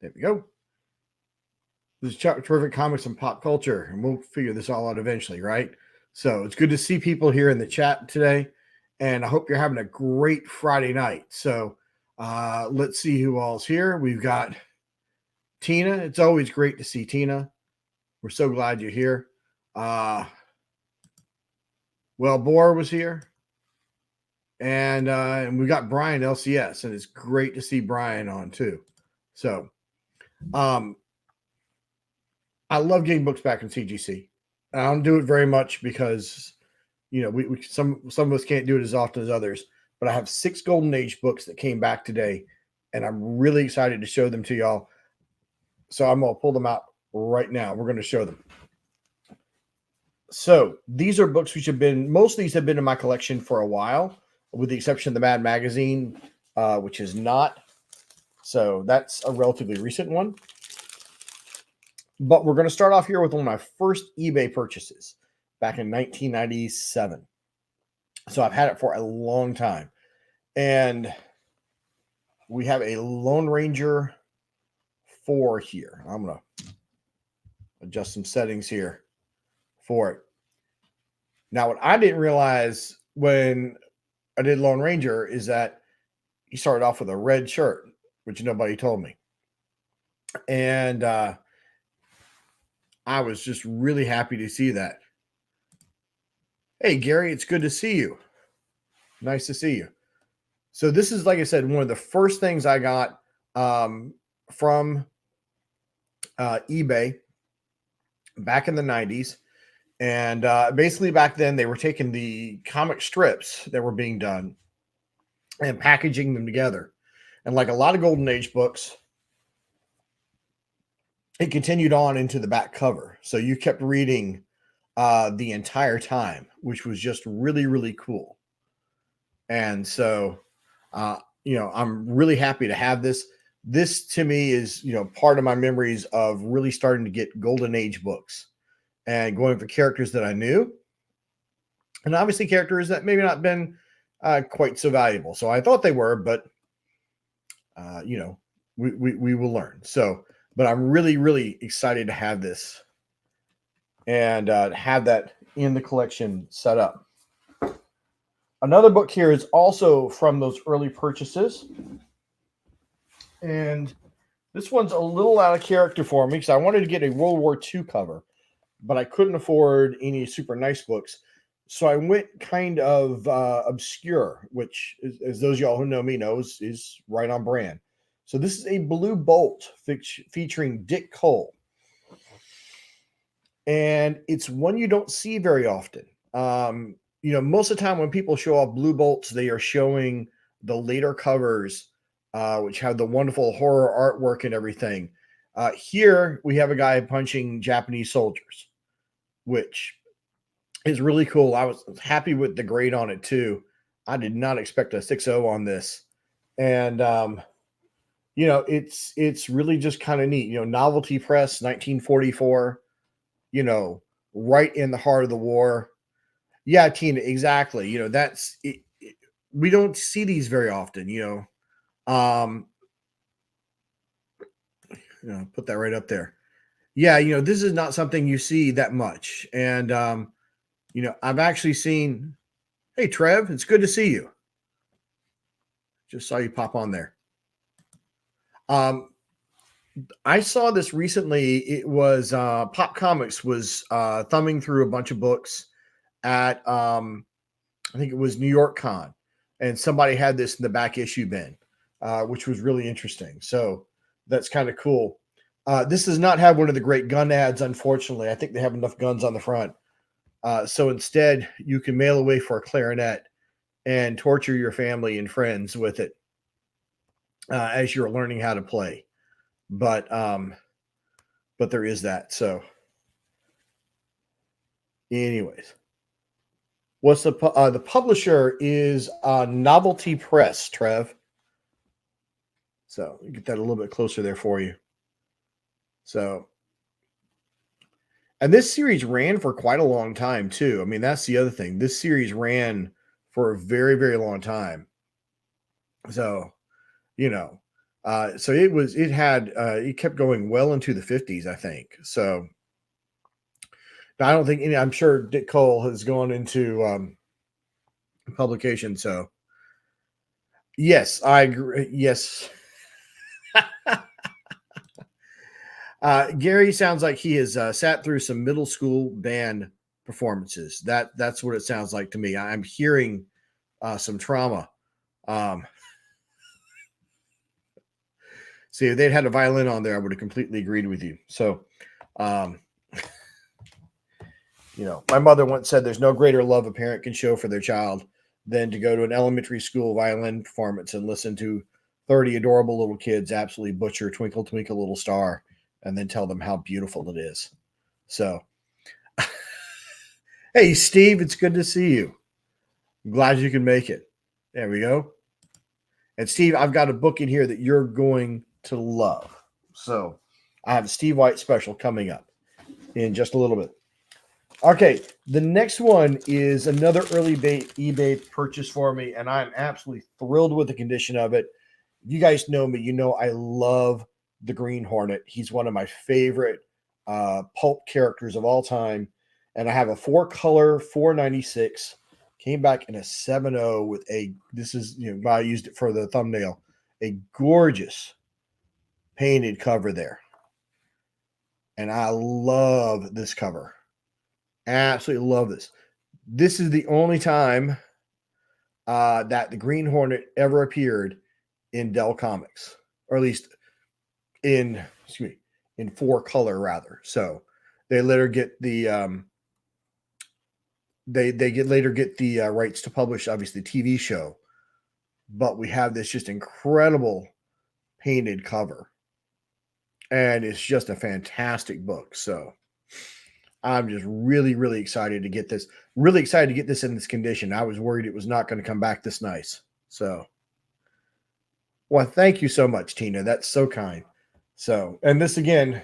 There we go. This is terrific comics and pop culture, and we'll figure this all out eventually, right? So it's good to see people here in the chat today, and I hope you're having a great Friday night. So let's see who all's here. We've got Tina. It's always great to see Tina. We're so glad you're here. Bor was here, and we got Brian LCS, and it's great to see Brian on too. So, I love getting books back in CGC. I don't do it very much because, we some of us can't do it as often as others. But I have 6 Golden Age books that came back today, and I'm really excited to show them to y'all. So I'm gonna pull them out right now. We're gonna show them. So these are books which have been, most of these have been in my collection for a while, with the exception of the Mad Magazine, which is not. So that's a relatively recent one. But we're going to start off here with one of my first eBay purchases back in 1997. So I've had it for a long time. And we have a Lone Ranger 4 here. I'm going to adjust some settings here for it. Now, what I didn't realize when I did Lone Ranger is that he started off with a red shirt, which nobody told me. And I was just really happy to see that. Hey, Gary, it's good to see you. Nice to see you. So this is, like I said, one of the first things I got from eBay back in the 90s. And basically back then they were taking the comic strips that were being done and packaging them together. And like a lot of Golden Age books, it continued on into the back cover. So you kept reading the entire time, which was just really, really cool. And so, I'm really happy to have this. This to me is, part of my memories of really starting to get Golden Age books and going for characters that I knew. And obviously characters that maybe not been quite so valuable. So I thought they were, but, we will learn. So, but I'm really, really excited to have this and have that in the collection set up. Another book here is also from those early purchases. And this one's a little out of character for me because I wanted to get a World War II cover, but I couldn't afford any super nice books. So I went kind of obscure, which, as those of y'all who know me knows, is right on brand. So this is a Blue Bolt featuring Dick Cole. And it's one you don't see very often. Most of the time when people show off Blue Bolts, they are showing the later covers, which have the wonderful horror artwork and everything. Here we have a guy punching Japanese soldiers, which is really cool. I was happy with the grade on it too. I did not expect a 6.0 on this. And, it's really just kind of neat. Novelty Press, 1944, right in the heart of the war. Yeah, Tina, exactly. That's it, we don't see these very often, put that right up there. Yeah, this is not something you see that much. And, I've actually seen, hey, Trev, it's good to see you. Just saw you pop on there. I saw this recently. It was Pop Comics was thumbing through a bunch of books at I think it was New York Con, and somebody had this in the back issue bin, which was really interesting. So that's kind of cool. This does not have one of the great gun ads, unfortunately. I think they have enough guns on the front. So instead, you can mail away for a clarinet and torture your family and friends with it as you're learning how to play. But there is that. So anyways, what's the publisher is Novelty Press, Trev. So get that a little bit closer there for you. So, and this series ran for quite a long time too. I mean, that's the other thing. This series ran for a very, very long time. So, So it kept going well into the 50s, I think. So I don't think I'm sure Dick Cole has gone into publication. So yes, I agree. Yes. Gary sounds like he has sat through some middle school band performances. That's what it sounds like to me. I'm hearing some trauma. Um, see, if they'd had a violin on there, I would have completely agreed with you. So, um, my mother once said there's no greater love a parent can show for their child than to go to an elementary school violin performance and listen to 30 adorable little kids absolutely butcher Twinkle, Twinkle, Little Star and then tell them how beautiful it is. So, hey, Steve, it's good to see you. I'm glad you can make it. There we go. And Steve, I've got a book in here that you're going to love. So I have a Steve White special coming up in just a little bit. Okay, the next one is another early eBay purchase for me, and I'm absolutely thrilled with the condition of it. You guys know me. You know I love the Green Hornet. He's one of my favorite pulp characters of all time. And I have a 4-color 496. Came back in a 7.0 with this is, I used it for the thumbnail, a gorgeous painted cover there. And I love this cover. Absolutely love this. This is the only time that the Green Hornet ever appeared in Dell Comics, or at least in 4-color rather. So they later get the later get the rights to publish obviously the TV show, but we have this just incredible painted cover, and it's just a fantastic book. So I'm just really, really excited to get this. Really excited to get this in this condition. I was worried it was not going to come back this nice. So, well, thank you so much, Tina. That's so kind. So, and this again,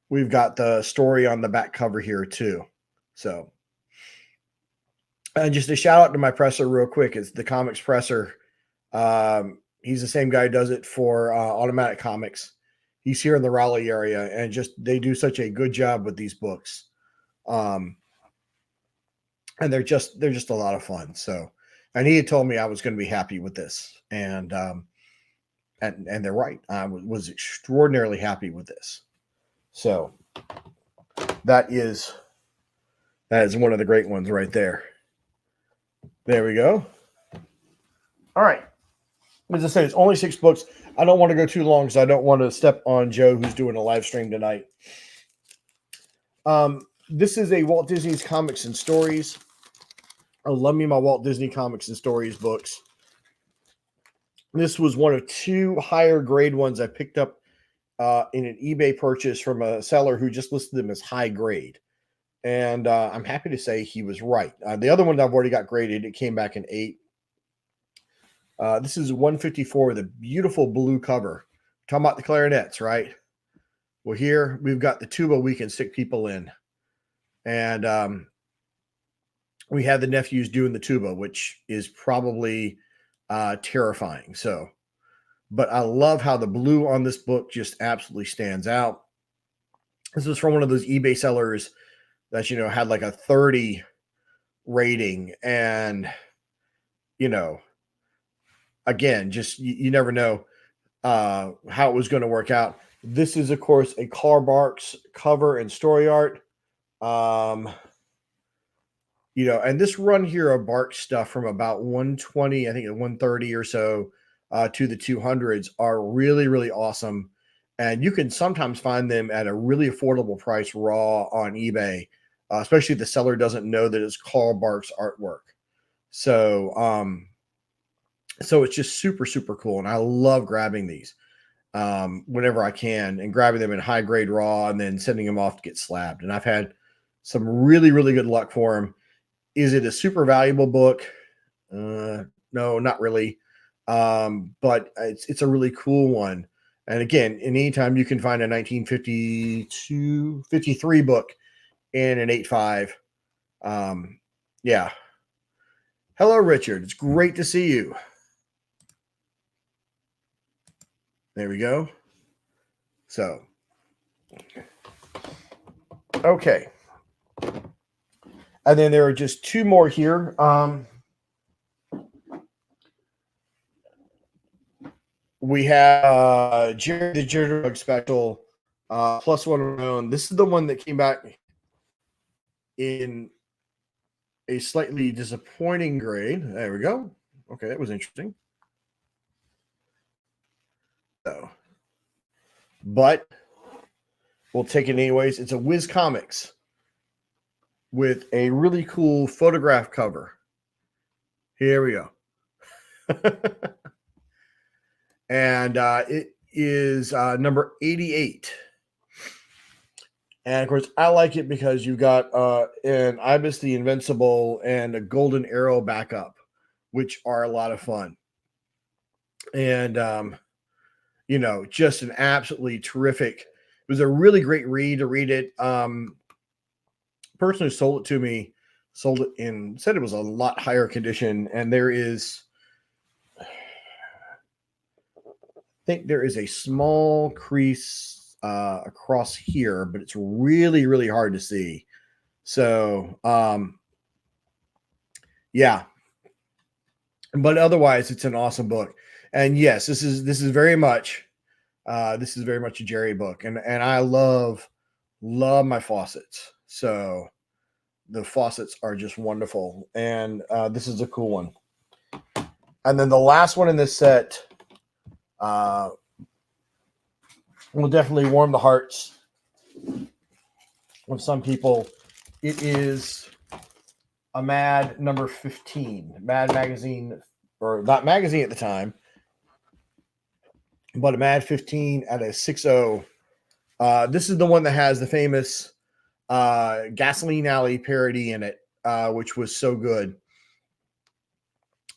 we've got the story on the back cover here too. So, and just a shout out to my presser real quick. It's the Comics Presser. He's the same guy who does it for Automatic Comics. He's here in the Raleigh area, and they do such a good job with these books. And they're just a lot of fun. So, and he had told me I was going to be happy with this, and they're right. I was extraordinarily happy with this. So that is one of the great ones right there. There we go. All right. As I said, it's only 6 books. I don't want to go too long because I don't want to step on Joe, who's doing a live stream tonight. This is a Walt Disney's Comics and Stories. I love me my Walt Disney Comics and Stories books. This was one of 2 higher grade ones I picked up in an eBay purchase from a seller who just listed them as high grade. And I'm happy to say he was right. The other one I've already got graded. It came back in 8. This is 154 with a beautiful blue cover. Talking about the clarinets, right? Well, here we've got the tuba we can stick people in. And we had the nephews doing the tuba, which is probably terrifying. So, but I love how the blue on this book just absolutely stands out. This is from one of those eBay sellers that, had like a 30 rating. And, again, just you never know how it was going to work out. This is, of course, a Carl Barks cover and story art. And this run here of Barks stuff from about 120, I think 130 or so to the 200s are really, really awesome. And you can sometimes find them at a really affordable price raw on eBay, especially if the seller doesn't know that it's Carl Barks artwork. So, so it's just super, super cool. And I love grabbing these whenever I can and grabbing them in high grade raw and then sending them off to get slabbed. And I've had some really, really good luck for them. Is it a super valuable book? No, not really. But it's a really cool one. And again, anytime you can find a 1953 book in an 8.5. Yeah. Hello, Richard. It's great to see you. There we go. So, okay. And then there are just two more here. We have Jerry the Jitterbug special, plus one of our own. This is the one that came back in a slightly disappointing grade. There we go. Okay, that was interesting. So, but we'll take it anyways. It's a Whiz Comics with a really cool photograph cover. Here we go. And it is number 88. And of course, I like it because you got an Ibis the Invincible and a Golden Arrow backup, which are a lot of fun. And, just an absolutely terrific. It was a really great read to read it. Person who sold it to me sold it in, said it was a lot higher condition. And there is, I think there is a small crease across here, but it's really, really hard to see. So, yeah. But otherwise, it's an awesome book. And yes, this is very much a Jerry book, and I love my faucets. So the faucets are just wonderful, and this is a cool one. And then the last one in this set will definitely warm the hearts of some people. It is a Mad number 15, Mad magazine, or not magazine at the time, but a Mad 15 at a 6.0. This is the one that has the famous Gasoline Alley parody in it, which was so good.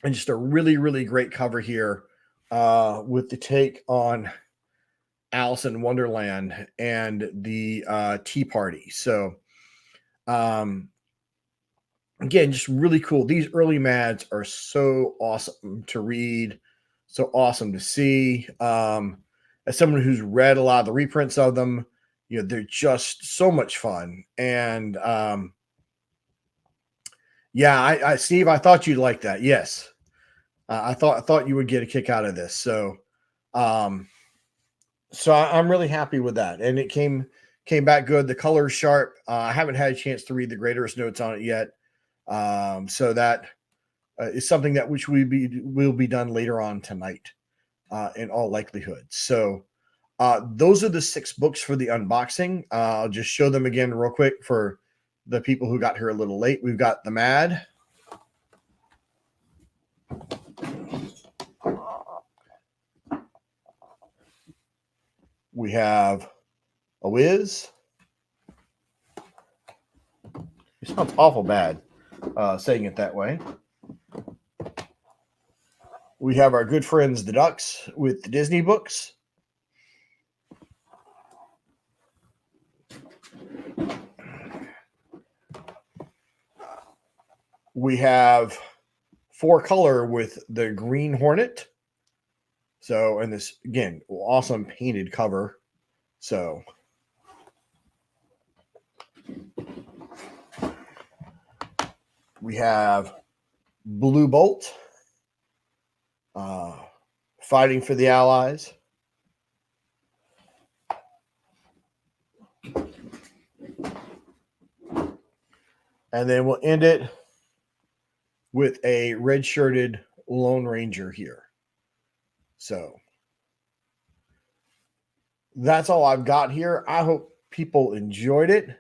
And just a really, really great cover here with the take on Alice in Wonderland and the Tea Party. So, again, just really cool. These early Mads are so awesome to read, so awesome to see. As someone who's read a lot of the reprints of them, they're just so much fun. And yeah, Steve, I thought you'd like that. Yes, I thought you would get a kick out of this. So, I'm really happy with that, and it came back good. The color's sharp. I haven't had a chance to read the Greater's notes on it yet. So that is something that will be done later on tonight, in all likelihood. So those are the 6 books for the unboxing. I'll just show them again real quick for the people who got here a little late. We've got the Mad. We have a Whiz. It sounds awful bad saying it that way. We have our good friends, the Ducks, with the Disney books. We have 4-color with the Green Hornet. So, and this, again, awesome painted cover. So, we have Blue Bolt fighting for the Allies. And then we'll end it with a red-shirted Lone Ranger here. So that's all I've got here. I hope people enjoyed it.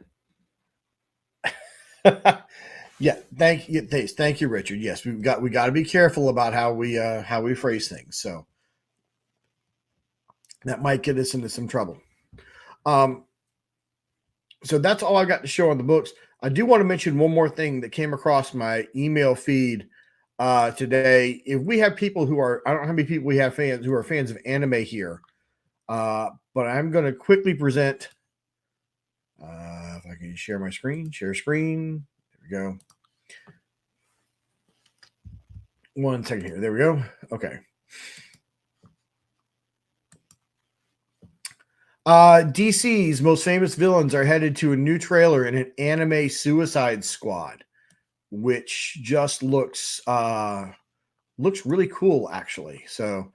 Yeah, thank you, Richard. Yes, we got to be careful about how we phrase things. So that might get us into some trouble. So that's all I got to show on the books. I do want to mention one more thing that came across my email feed today. If we have people who are, I don't know how many people we have fans who are fans of anime here, but I'm going to quickly present. If I can share my screen, share screen. There we go. One second here. There we go. Okay. DC's most famous villains are headed to a new trailer in an anime Suicide Squad, which just looks really cool, actually. So,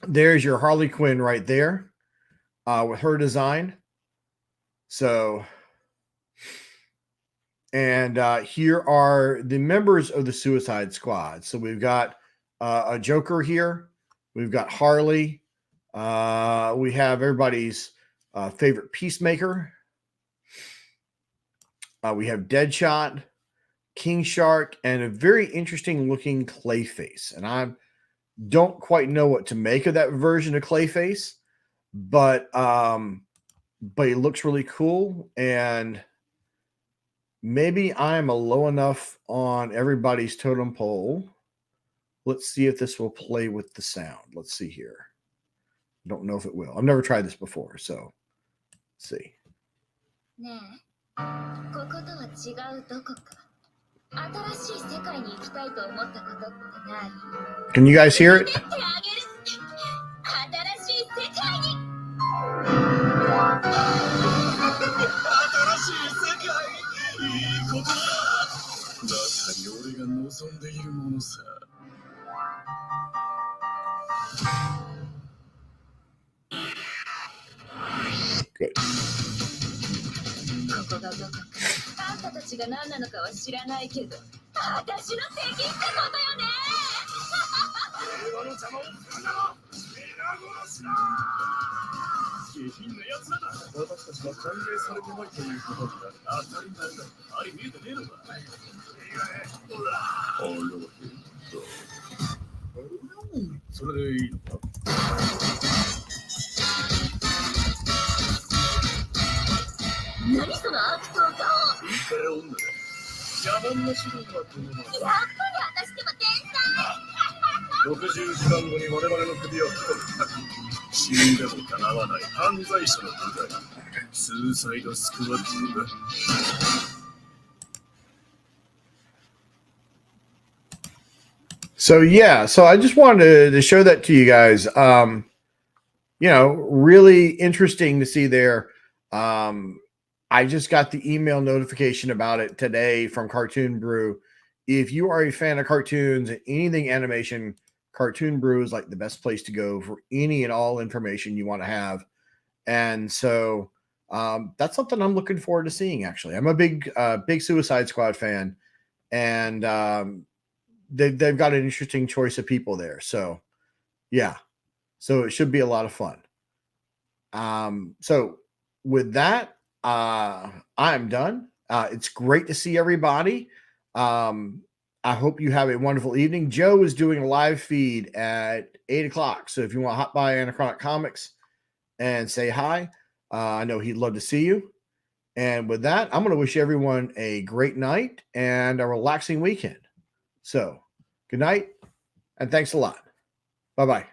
there's your Harley Quinn right there, with her design. So, and here are the members of the Suicide Squad. So we've got a Joker here. We've got Harley. We have everybody's favorite Peacemaker. We have Deadshot, King Shark, and a very interesting looking Clayface. And I don't quite know what to make of that version of Clayface, but it looks really cool. And maybe I'm a low enough on everybody's totem pole. Let's see if this will play with the sound. Let's see here. Don't know if it will. I've never tried this before, so let's see. Can you guys hear it? Good. ここがどこかあんたたちが何なのかは知らないけど私の敵ってことよね平和の邪魔をするなら皆殺しだ下品な奴らだ私たちは歓迎されてないということになる当たり前だあれ見えてねえのかあらそれでいいのか何その悪党顔いいかよ女だ野蛮な指導はこのままやっぱり私でも天才60時間後に我々の首を吹き込む死んでも叶わない犯罪者の部隊スーサイドスクワットだSo yeah, so I just wanted to show that to you guys. Really interesting to see there. I just got the email notification about it today from Cartoon Brew. If you are a fan of cartoons and anything animation, Cartoon Brew is like the best place to go for any and all information you want to have. And so that's something I'm looking forward to seeing, actually. I'm a big Suicide Squad fan, and they've got an interesting choice of people there. So, yeah. So it should be a lot of fun. So with that, I'm done. It's great to see everybody. I hope you have a wonderful evening. Joe is doing a live feed at 8 o'clock. So if you want to hop by Anachronic Comics and say hi, I know he'd love to see you. And with that, I'm going to wish everyone a great night and a relaxing weekend. So good night and thanks a lot. Bye-bye.